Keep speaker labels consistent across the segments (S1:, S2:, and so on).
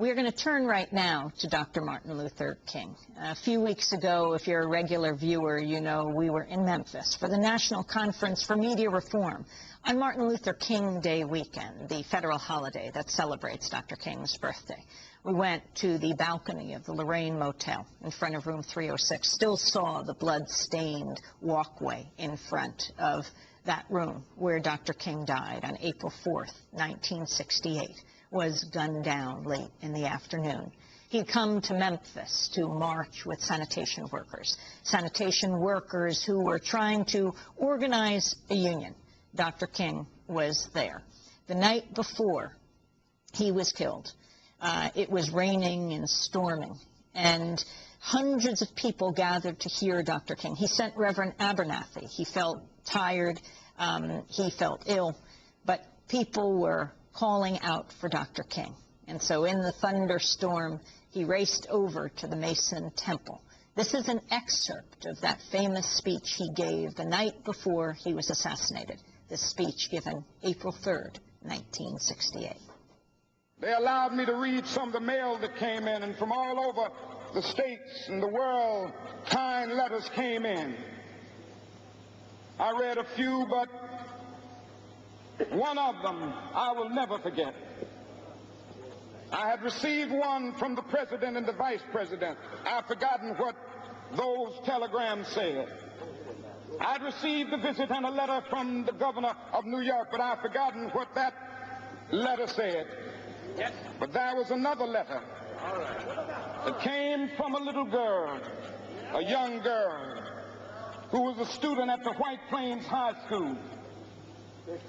S1: We're going to turn right now to Dr. Martin Luther King. A few weeks ago, if you're a regular viewer, you know we were in Memphis for the National Conference for Media Reform on Martin Luther King Day weekend, the federal holiday that celebrates Dr. King's birthday. We went to the balcony of the Lorraine Motel in front of room 306, still saw the blood-stained walkway in front of that room where Dr. King died on April 4th, 1968. Was gunned down late in the afternoon. He'd come to Memphis to march with sanitation workers who were trying to organize a union. Dr. King was there. The night before he was killed, it was raining and storming, and hundreds of people gathered to hear Dr. King. He sent Reverend Abernathy. He felt tired. He felt ill, but people were calling out for Dr. King. And so in the thunderstorm, he raced over to the Mason Temple. This is an excerpt of that famous speech he gave the night before he was assassinated. This speech given April 3rd, 1968.
S2: They allowed me to read some of the mail that came in, and from all over the states and the world, kind letters came in. I read a few, but one of them I will never forget. I had received one from the president and the vice president. I've forgotten what those telegrams said. I'd received a visit and a letter from the governor of New York, but I've forgotten what that letter said. But there was another letter that came from a little girl, a young girl, who was a student at the White Plains High School.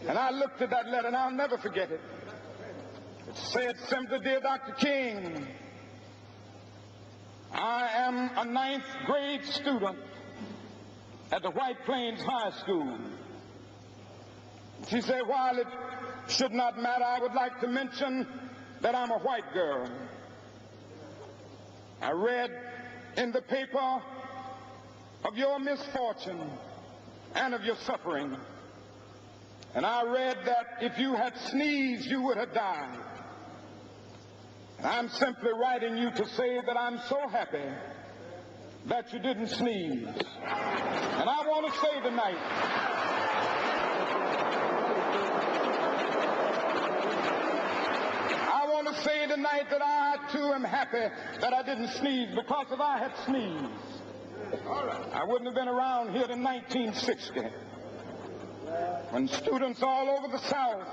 S2: And I looked at that letter, and I'll never forget it. It said simply, "Dear Dr. King, I am a 9th grade student at the White Plains High School." She said, "While it should not matter, I would like to mention that I'm a white girl. I read in the paper of your misfortune and of your suffering. And I read that if you had sneezed, you would have died. And I'm simply writing you to say that I'm so happy that you didn't sneeze. And I want to say tonight, that I too am happy that I didn't sneeze, because if I had sneezed, I wouldn't have been around here in 1960. When students all over the South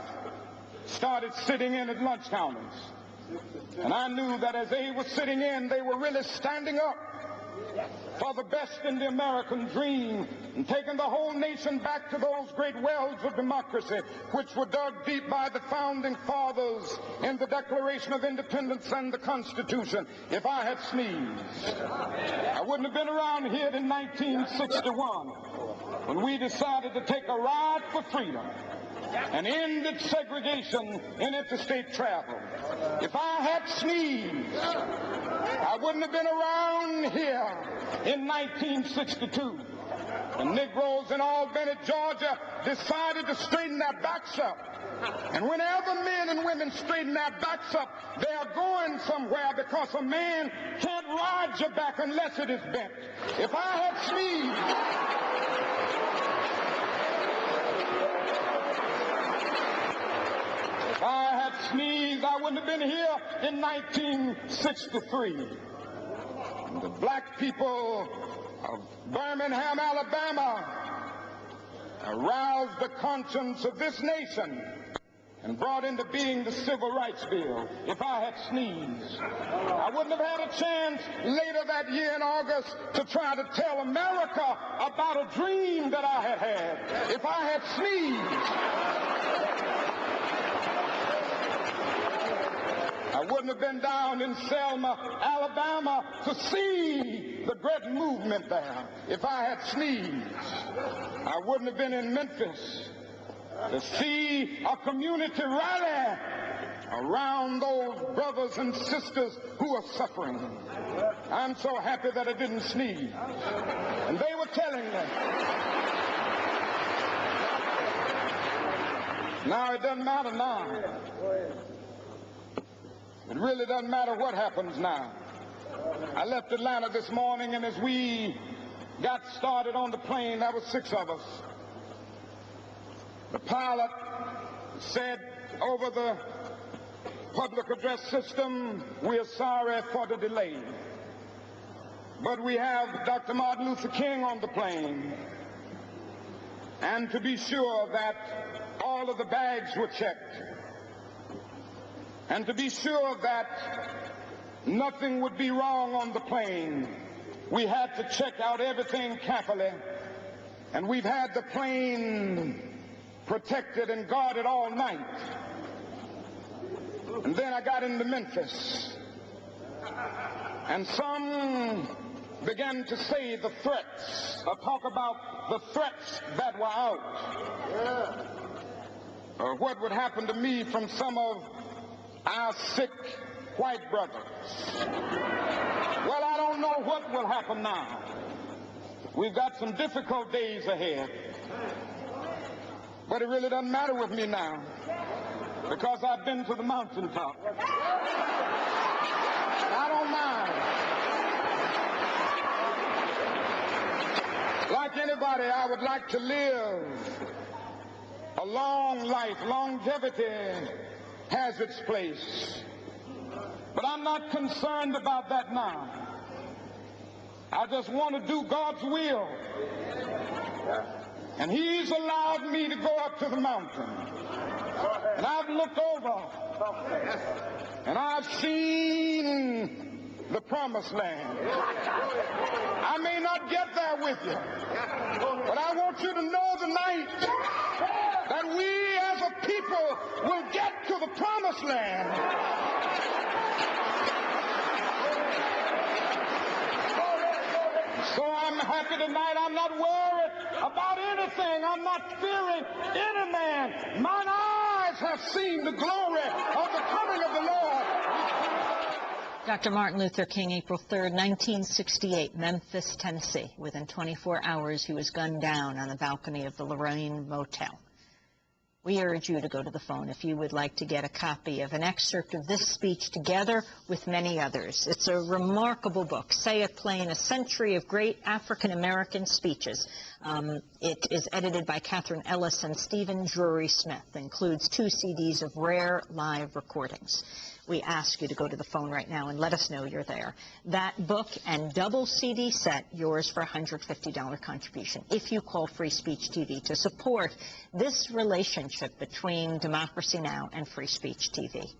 S2: started sitting in at lunch counters. And I knew that as they were sitting in, they were really standing up for the best in the American dream and taking the whole nation back to those great wells of democracy which were dug deep by the founding fathers in the Declaration of Independence and the Constitution. If I had sneezed, I wouldn't have been around here in 1961 when we decided to take a ride for freedom and ended segregation in interstate travel. If I had sneezed, I wouldn't have been around here in 1962. The Negroes in Albany, Georgia, decided to straighten their backs up. And whenever men and women straighten their backs up, they are going somewhere, because a man can't ride your back unless it is bent. If I had sneezed, if I had sneezed, I wouldn't have been here in 1963. And the black people of Birmingham, Alabama, aroused the conscience of this nation and brought into being the Civil Rights Bill. If I had sneezed, I wouldn't have had a chance later that year in August to try to tell America about a dream that I had had. If I had sneezed, I wouldn't have been down in Selma, Alabama to see the great movement there. If I had sneezed, I wouldn't have been in Memphis to see a community rally around those brothers and sisters who are suffering. I'm so happy that I didn't sneeze. And they were telling me, now it doesn't matter now. It really doesn't matter what happens now. I left Atlanta this morning, and as we got started on the plane, there were 6 of us. The pilot said over the public address system, "We are sorry for the delay, but we have Dr. Martin Luther King on the plane, and to be sure that all of the bags were checked, and to be sure that nothing would be wrong on the plane, we had to check out everything carefully, and we've had the plane protected and guarded all night." And then I got into Memphis, and some began to say the threats, or talk about the threats that were out, or what would happen to me from some of our sick white brothers. Well, I don't know what will happen now. We've got some difficult days ahead, but it really doesn't matter with me now, because I've been to the mountaintop. I don't mind. Like anybody, I would like to live a long life. Longevity has its place. But I'm not concerned about that now. I just want to do God's will. And He's allowed me to go up to the mountain. And I've looked over, and I've seen the promised land. I may not get there with you, but I want you to know tonight that we as a people will get to the promised land. So I'm happy tonight. I'm not worried about anything. I'm not fearing any man. Mine eyes have seen the glory of the coming of the Lord.
S1: Dr. Martin Luther King, April 3rd, 1968, Memphis, Tennessee. Within 24 hours, he was gunned down on the balcony of the Lorraine Motel. We urge you to go to the phone if you would like to get a copy of an excerpt of this speech together with many others. It's a remarkable book, Say It Plain, A Century of Great African-American Speeches. It is edited by Catherine Ellis and Stephen Drury Smith. It includes 2 CDs of rare live recordings. We ask you to go to the phone right now and let us know you're there. That book and double CD set, yours for a $150 contribution if you call Free Speech TV to support this relationship between Democracy Now! And Free Speech TV.